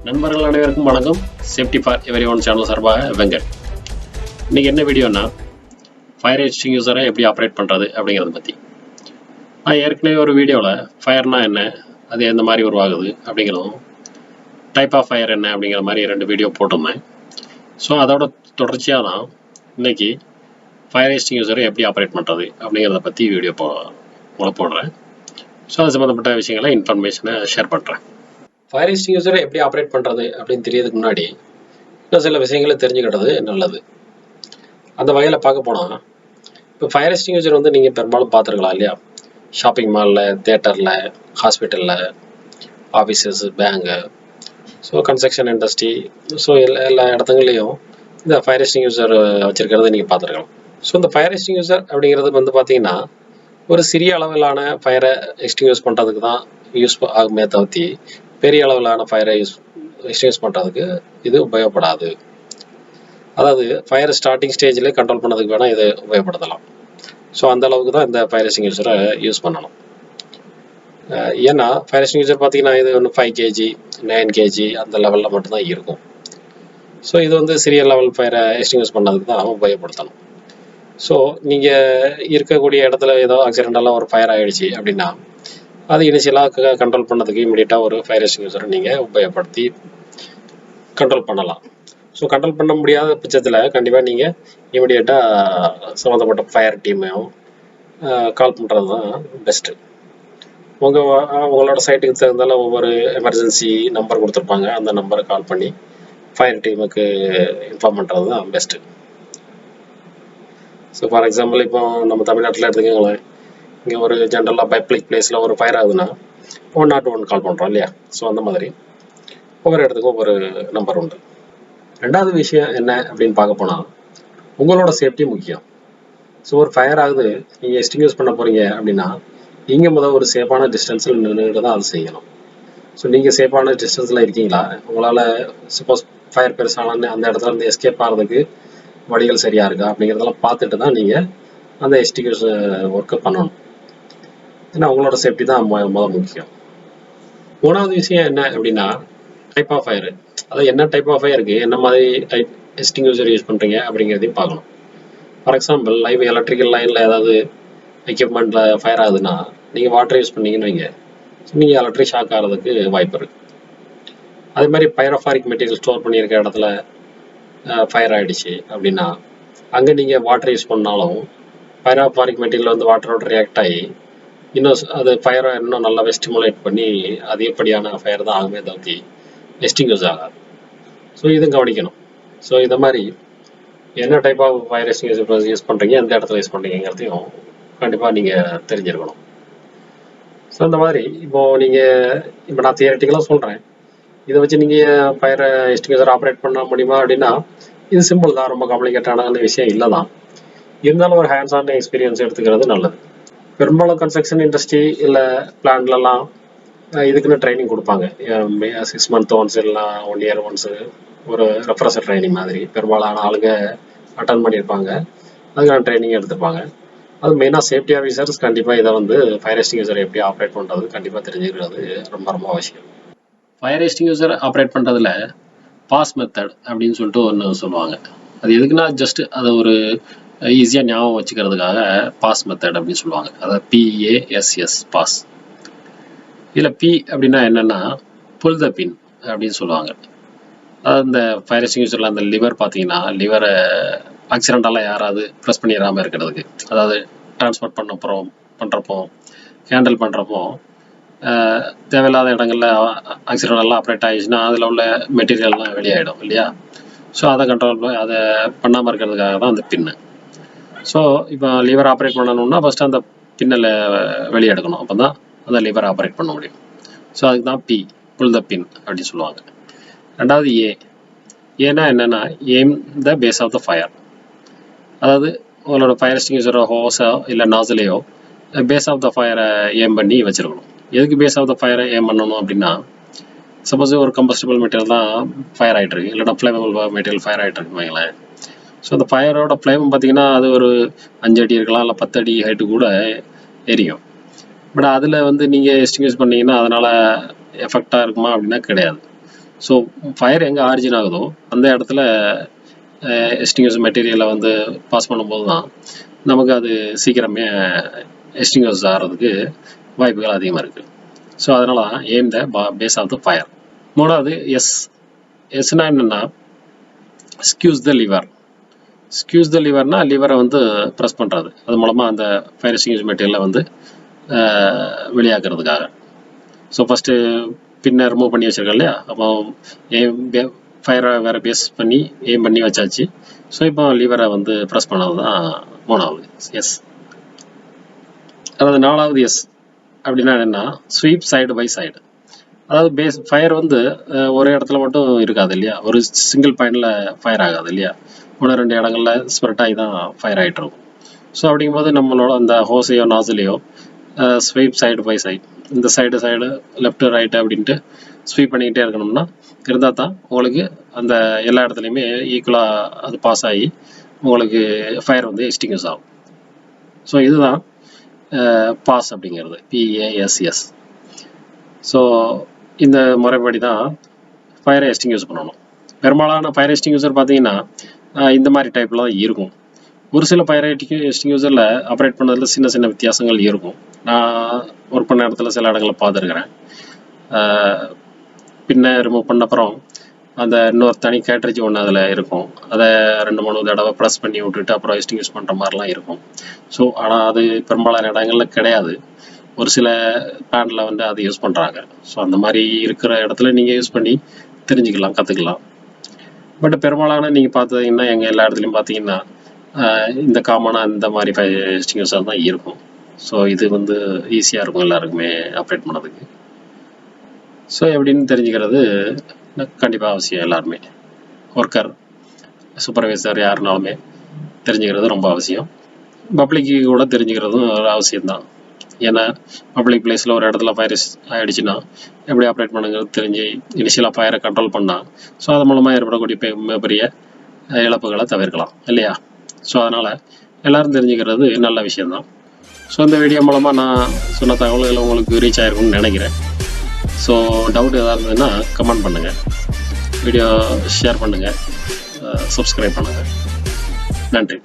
நண்பர்கள் அனைவருக்கும் வணக்கம். Safety for every one channel சார்பாக வெங்கட். இன்றைக்கி என்ன வீடியோனா, ஃபயர் எக்ஸ்டிங்யூசரை எப்படி ஆப்ரேட் பண்ணுறது அப்படிங்கிறத பற்றி. நான் ஏற்கனவே ஒரு வீடியோவில் ஃபயர்னால் என்ன, அது எந்த மாதிரி உருவாகுது அப்படிங்கிறதும், டைப் ஆஃப் ஃபயர் என்ன அப்படிங்கிற மாதிரி 2 வீடியோ போட்டிருந்தேன். ஸோ அதோட தொடர்ச்சியாக தான் இன்றைக்கி ஃபயர் எக்ஸ்டிங்யூசரை எப்படி ஆப்ரேட் பண்ணுறது அப்படிங்கிறத பற்றி வீடியோ உங்களை போடுறேன். ஸோ அது சம்மந்தப்பட்ட விஷயங்களை இன்ஃபர்மேஷனை ஷேர் பண்ணுறேன். ஃபயர் எக்ஸ்டிங்யூசரை எப்படி ஆப்ரேட் பண்ணுறது அப்படின்னு தெரியறதுக்கு முன்னாடி இன்னும் சில விஷயங்களை தெரிஞ்சுக்கிட்டது நல்லது. அந்த வகையில் பார்க்க போனால், இப்போ ஃபயர் எக்ஸ்டிங்யூசர் வந்து நீங்கள் பெரும்பாலும் பார்த்துருக்கலாம் இல்லையா? ஷாப்பிங் மாலில், தேட்டரில், ஹாஸ்பிட்டலில், offices, bank, so construction industry, so எல்லா இடத்துங்களையும் இந்த ஃபயர் எக்ஸ்டிங்யூசர் வச்சுருக்கிறத நீங்கள் பார்த்துருக்கலாம். ஸோ இந்த ஃபயர் எக்ஸ்டிங்யூசர் அப்படிங்கிறது வந்து பார்த்தீங்கன்னா, ஒரு சிறிய அளவிலான ஃபயரை எக்ஸ்டிங்யூஸ் பண்ணுறதுக்கு தான் யூஸ் ஆகுமே தவிர்த்து பெரிய அளவிலான ஃபயரை எக்ஸ்டிங்யூஸ் பண்ணுறதுக்கு இது உபயோகப்படாது. அதாவது ஃபயர் ஸ்டார்டிங் ஸ்டேஜில் கண்ட்ரோல் பண்ணதுக்கு வேணால் இது உபயோகப்படுத்தலாம். ஸோ அந்த அளவுக்கு தான் இந்த ஃபயர் எக்ஸ்டிங்யூசரை யூஸ் பண்ணணும். ஏன்னா ஃபயர் எக்ஸ்டிங்யூசர் பார்த்தீங்கன்னா இது வந்து 5 kg 9 kg அந்த லெவலில் மட்டும்தான் இருக்கும். ஸோ இது வந்து சிறிய லெவல் ஃபயரை எக்ஸ்டிங்யூஸ் பண்ணதுக்கு தான் உபயோகப்படுத்தணும். ஸோ நீங்கள் இருக்கக்கூடிய இடத்துல ஏதோ ஆக்சிடென்டெல்லாம் ஒரு ஃபயர் ஆகிடுச்சு அப்படின்னா, அது இனிஷியலாக கண்ட்ரோல் பண்ணதுக்கு இமீடியட்டாக ஒரு ஃபயர் எக்ஸ்டிங்யூசரை நீங்கள் உபயோகப்படுத்தி கண்ட்ரோல் பண்ணலாம். ஸோ கண்ட்ரோல் பண்ண முடியாத பட்சத்தில் கண்டிப்பாக நீங்கள் இமீடியட்டாக சம்மந்தப்பட்ட ஃபயர் டீமையும் கால் பண்ணுறது தான் பெஸ்ட்டு. உங்களோட சைட்டுக்கு தகுந்தால ஒவ்வொரு எமர்ஜென்சி நம்பர் கொடுத்துருப்பாங்க. அந்த நம்பரை கால் பண்ணி ஃபயர் டீமுக்கு இன்ஃபார்ம் பண்ணுறது தான் பெஸ்ட்டு. ஸோ ஃபார் எக்ஸாம்பிள் இப்போ நம்ம தமிழ்நாட்டில் எடுத்துக்கோங்களேன், இங்கே ஒரு ஜென்ரலாக பப்ளிக் பிளேஸில் ஒரு ஃபயர் ஆகுதுன்னா 101 கால் பண்ணுறோம் இல்லையா? ஸோ அந்த மாதிரி ஒவ்வொரு இடத்துக்கும் ஒவ்வொரு நம்பர் உண்டு. ரெண்டாவது விஷயம் என்ன அப்படின்னு பார்க்க போனால், உங்களோட சேஃப்டி முக்கியம். ஸோ ஒரு ஃபயர் ஆகுது, நீங்கள் எக்ஸ்டிங்யூஸ் பண்ண போகிறீங்க அப்படின்னா, நீங்கள் முதல் ஒரு சேஃபான டிஸ்டன்ஸில் நின்றுட்டு தான் அது செய்யணும். ஸோ நீங்கள் சேஃபான டிஸ்டன்ஸில் இருக்கீங்களா? உங்களால் சப்போஸ் ஃபயர் பெருசானு அந்த இடத்துல இருந்து எஸ்கேப் ஆகிறதுக்கு வழிகள் சரியாக இருக்கா அப்படிங்கிறதெல்லாம் பார்த்துட்டு தான் நீங்கள் அந்த எக்ஸ்டிங்யூஷன் ஒர்க்கை பண்ணணும். ஏன்னா உங்களோட சேஃப்டி தான் முதல் முக்கியம். மூணாவது விஷயம் என்ன அப்படின்னா, டைப் ஆஃப் ஃபயர். அதாவது என்ன டைப் ஆஃப் ஃபயருக்கு என்ன மாதிரி டைப் எக்ஸ்டிங்யூஷர் யூஸ் பண்ணுறீங்க அப்படிங்கிறதையும் பார்க்கணும். ஃபார் எக்ஸாம்பிள் லைவ் எலக்ட்ரிக்கல் லைனில் ஏதாவது எக்யூப்மெண்ட்டில் ஃபயர் ஆகுதுன்னா, நீங்கள் வாட்டர் யூஸ் பண்ணீங்கன்னு வைங்க, நீங்கள் எலக்ட்ரிக் ஷாக் ஆகிறதுக்கு வாய்ப்பு இருக்குது. அதே மாதிரி பைரோஃபாரிக் மெட்டீரியல் ஸ்டோர் பண்ணியிருக்க இடத்துல ஃபயர் ஆகிடுச்சு அப்படின்னா, அங்கே நீங்கள் வாட்டர் யூஸ் பண்ணாலும் பைரோஃபாரிக் மெட்டீரியல் வந்து வாட்டரோட ரியாக்ட் ஆகி இன்னும் அது ஃபயரை இன்னும் நல்லாவே ஸ்டிமுலேட் பண்ணி அதிகப்படியான ஃபயர் தான் ஆகுமே தவிர்த்து எக்ஸ்டிங்யூஸ் ஆகாது. ஸோ இதுவும் கவனிக்கணும். ஸோ இந்த மாதிரி என்ன type of fire extinguisher use பண்ணுறீங்க, எந்த இடத்துல யூஸ் பண்ணுறீங்கிறதையும் கண்டிப்பாக நீங்கள் தெரிஞ்சிருக்கணும். ஸோ இந்த மாதிரி இப்போ நான் தியரிட்டிக்கலாக சொல்கிறேன், இதை வச்சு நீங்கள் ஃபயர் எக்ஸ்டிங்யூஷர் ஆப்ரேட் பண்ண முடியுமா அப்படின்னா, இது சிம்பிள் தான், ரொம்ப காம்ப்ளிகேட்டான விஷயம் இல்லை தான். இருந்தாலும் ஒரு ஹேண்ட்ஸ் ஆன் எக்ஸ்பீரியன்ஸ் எடுத்துக்கிறது நல்லது. பெரும்பாலும் கன்ஸ்ட்ரக்ஷன் இண்டஸ்ட்ரி இல்லை பிளான்ட்லலாம் இதுக்குன்னு ட்ரைனிங் கொடுப்பாங்க. 6 month ஒன்ஸ் இல்லைனா 1 year ஒன்ஸு ஒரு ரெஃப்ரெஷர் ட்ரைனிங் மாதிரி பெரும்பாலான ஆளுங்க அட்டன் பண்ணியிருப்பாங்க. அதுக்கான ட்ரைனிங் எடுத்துருப்பாங்க. அது மெயினாக சேஃப்டி ஆஃபீஸர்ஸ் கண்டிப்பாக இதை வந்து ஃபயர் எக்ஸ்டிங்யூசர் எப்படி ஆப்ரேட் பண்ணுறது கண்டிப்பாக தெரிஞ்சுக்கிறது ரொம்ப ரொம்ப அவசியம். ஃபயர் எக்ஸ்டிங்யூசர் ஆப்ரேட் பண்ணுறதுல பாஸ் மெத்தட் அப்படின்னு சொல்லிட்டு ஒன்று சொல்லுவாங்க. அது எதுக்குன்னா ஜஸ்ட் அதை ஒரு ஈஸியாக ஞாபகம் வச்சுக்கிறதுக்காக பாஸ் மெத்தட் அப்படின்னு சொல்லுவாங்க. அதாவது PASS பாஸ். இதில் P அப்படின்னா என்னென்னா புல் த பின் அப்படின்னு சொல்லுவாங்க. அதாவது இந்த ஃபயர் எக்ஸ்டிங்யூஷரில் அந்த லிவர் பார்த்தீங்கன்னா, லிவரை ஆக்சிடென்டெல்லாம் யாராவது ப்ரெஸ் பண்ணிடாமல் இருக்கிறதுக்கு, அதாவது டிரான்ஸ்போர்ட் பண்ணுறப்போ ஹேண்டில் பண்ணுறப்போ தேவையில்லாத இடங்களில் ஆக்சிடென்டெல்லாம் ஆப்ரேட் ஆகிடுச்சுன்னா அதில் உள்ள மெட்டீரியல்லாம் வெளியாகிடும் இல்லையா? ஸோ அதை அதை பண்ணாமல் இருக்கிறதுக்காக தான் அந்த பின்னு. ஸோ இப்போ லிவர் ஆப்ரேட் பண்ணணும்னா ஃபஸ்ட்டு அந்த பின்னில் வெளியே எடுக்கணும். அப்போ தான் அந்த லிவர் ஆப்ரேட் பண்ண முடியும். ஸோ அதுக்கு தான் P புல் த பின் அப்படின்னு சொல்லுவாங்க. ரெண்டாவது ஏன்னா என்னென்னா aim the base of the fire. அதாவது உங்களோட ஃபயர் எக்ஸ்டிங்யூஷரோ ஹோஸோ இல்லை நாசிலையோ பேஸ் ஆஃப் த ஃபயரை ஏம் பண்ணி வச்சுருக்கணும். எதுக்கு பேஸ் ஆஃப் த ஃபயரை ஏம் பண்ணணும் அப்படின்னா, சப்போஸ் ஒரு கம்பஸ்டபிள் மெட்டீரியல் தான் ஃபயர் ஆகிட்டு இருக்கு, இல்லைனா ஃப்ளேமபிள் மெட்டீரியல் ஃபயர் ஆகிட்டு இருக்குன்னு வைங்களேன். ஸோ அந்த ஃபயரோட ஃப்ளேம் பார்த்தீங்கன்னா அது ஒரு 5 அடி இருக்கலாம், இல்லை 10 அடி ஹைட்டு கூட எரியும். பட் அதில் வந்து நீங்கள் எக்ஸ்டிங்யூஸ் பண்ணிங்கன்னா அதனால் எஃபெக்டாக இருக்குமா அப்படின்னா கிடையாது. ஸோ ஃபயர் எங்கே ஆரிஜின் ஆகுதோ அந்த இடத்துல எக்ஸ்டிங்யூஷர் மெட்டீரியலை வந்து பாஸ் பண்ணும்போது தான் நமக்கு அது சீக்கிரமே எக்ஸ்டிங்யூஷ் ஆகிறதுக்கு வாய்ப்புகள் அதிகமாக இருக்குது. ஸோ அதனால தான் aim the base of the fire. மூணாவது எஸ்னா என்னென்னா ஸ்கியூஸ் த லிவர். ஸ்கியூஸ் த லிவர்னா லிவரை வந்து ப்ரெஸ் பண்ணுறது, அது மூலமாக அந்த ஃபயர் எக்ஸ்டிங்யூஷர் மெட்டீரியலை வந்து வெளியாக்குறதுக்காக. ஸோ ஃபஸ்ட்டு பின்ன ரிமூவ் பண்ணி வச்சுருக்கோம் இல்லையா, அப்போ ஃபயரை வேறு பேஸ் பண்ணி எய்ம் பண்ணி வச்சாச்சு. ஸோ இப்போ லிவரை வந்து ப்ரெஸ் பண்ணது தான் மூணாவது எஸ். அதாவது நாலாவது எஸ் அப்படின்னா என்னென்னா ஸ்வீப் சைடு பை சைடு. அதாவது பேஸ் ஃபயர் வந்து ஒரே இடத்துல மட்டும் இருக்காது இல்லையா, ஒரு சிங்கிள் பாயிண்டில் ஃபயர் ஆகாது இல்லையா, 1-2 இடங்களில் ஸ்ப்ரெட் ஆகி தான் ஃபயர் ஆகிட்டு இருக்கும். ஸோ அப்படிங்கும்போது நம்மளோட அந்த ஹோஸையோ நாசிலையோ ஸ்வீப் சைடு பை சைடு, இந்த சைடு லெஃப்ட்டு ரைட்டு அப்படின்ட்டு ஸ்வீப் பண்ணிக்கிட்டே இருக்கணும்னா இருந்தால் தான் உங்களுக்கு அந்த எல்லா இடத்துலையுமே ஈக்குவலாக அது பாஸ் ஆகி உங்களுக்கு ஃபயர் வந்து எக்ஸ்டிங்யூஷ் ஆகும். ஸோ இதுதான் பாஸ் அப்படிங்கிறது, PASS. ஸோ இந்த முறைப்படி தான் ஃபயரை எக்ஸ்டிங்யூஷ் பண்ணணும். பெரும்பாலான ஃபயர் எக்ஸ்டிங்யூஷர் பார்த்தீங்கன்னா இந்த மாதிரி டைப்பில் தான் இருக்கும். ஒரு சில ஃபயர் எக்ஸ்டிங்யூஷரில் ஆப்ரேட் பண்ணதில் சின்ன சின்ன வித்தியாசங்கள் இருக்கும். நான் ஒர்க் பண்ண இடத்துல சில இடங்களில் பார்த்துருக்குறேன். பின்ன ரிமூவ் பண்ண அப்புறம் அந்த இன்னொரு தனி கேட்ரேஜ் ஒன்று அதில் இருக்கும், அதை 2-3 தடவை ப்ரெஸ் பண்ணி விட்டுட்டு அப்புறம் எக்ஸ்டிங்யூஷ் பண்ணுற மாதிரிலாம் இருக்கும். ஸோ ஆனால் அது பெரும்பாலான இடங்களில் கிடையாது. ஒரு சில பிளான்ல வந்து அதை யூஸ் பண்ணுறாங்க. ஸோ அந்த மாதிரி இருக்கிற இடத்துல நீங்கள் யூஸ் பண்ணி தெரிஞ்சுக்கலாம், கற்றுக்கலாம். பட் பெரும்பாலான நீங்கள் பார்த்தீங்கன்னா எங்கள் எல்லா இடத்துலையும் பார்த்தீங்கன்னா இந்த காமனாக இந்த மாதிரி எக்ஸ்டிங்யூஷர் தான் இருக்கும். ஸோ இது வந்து ஈஸியாக இருக்கும் எல்லாருக்குமே ஆப்ரேட் பண்ணதுக்கு. ஸோ எப்படின்னு தெரிஞ்சுக்கிறது கண்டிப்பாக அவசியம். எல்லாருமே ஒர்க்கர், சூப்பர்வைசர் யாருனாலுமே தெரிஞ்சுக்கிறது ரொம்ப அவசியம். பப்ளிக்கு கூட தெரிஞ்சுக்கிறதும் அவசியம்தான். ஏன்னா பப்ளிக் பிளேஸில் ஒரு இடத்துல ஃபயர் ஆகிடுச்சுன்னா எப்படி ஆப்ரேட் பண்ணுங்கிறது தெரிஞ்சு இனிஷியலாக ஃபயரை கண்ட்ரோல் பண்ணால் ஸோ அது மூலமாக ஏற்படக்கூடிய மிகப்பெரிய இழப்புகளை தவிர்க்கலாம் இல்லையா. ஸோ அதனால் எல்லோரும் தெரிஞ்சுக்கிறது நல்ல விஷயந்தான். ஸோ இந்த வீடியோ மூலமாக நான் சொன்ன தகவல்கள் உங்களுக்கு ரீச் ஆகிருக்கும்னு நினைக்கிறேன். ஸோ டவுட் எதாவது இருந்ததுன்னா கமெண்ட் பண்ணுங்கள், வீடியோ ஷேர் பண்ணுங்கள், சப்ஸ்கிரைப் பண்ணுங்கள். நன்றி.